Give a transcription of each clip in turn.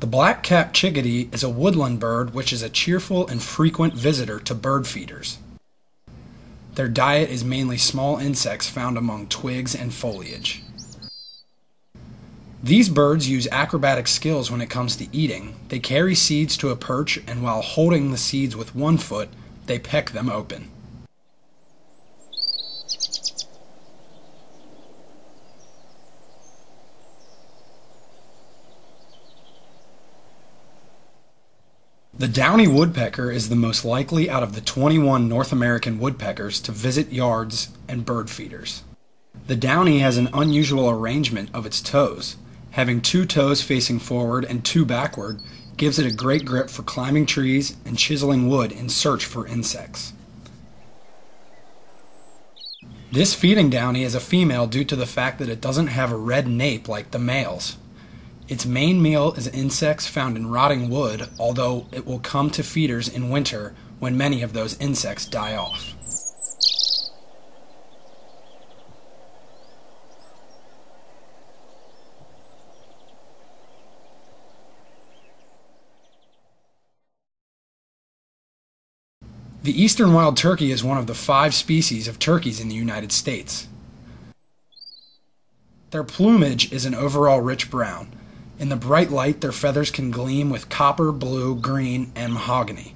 The black-capped chickadee is a woodland bird which is a cheerful and frequent visitor to bird feeders. Their diet is mainly small insects found among twigs and foliage. These birds use acrobatic skills when it comes to eating. They carry seeds to a perch, and while holding the seeds with one foot, they peck them open. The Downey Woodpecker is the most likely out of the 21 North American woodpeckers to visit yards and bird feeders. The Downey has an unusual arrangement of its toes. Having 2 toes facing forward and 2 backward gives it a great grip for climbing trees and chiseling wood in search for insects. This feeding Downey is a female due to the fact that it doesn't have a red nape like the males. Its main meal is insects found in rotting wood, although it will come to feeders in winter when many of those insects die off. The eastern wild turkey is one of the 5 species of turkeys in the United States. Their plumage is an overall rich brown. In the bright light, their feathers can gleam with copper, blue, green, and mahogany.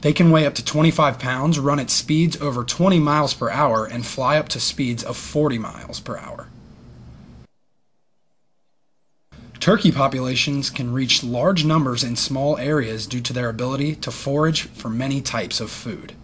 They can weigh up to 25 pounds, run at speeds over 20 miles per hour, and fly up to speeds of 40 miles per hour. Turkey populations can reach large numbers in small areas due to their ability to forage for many types of food.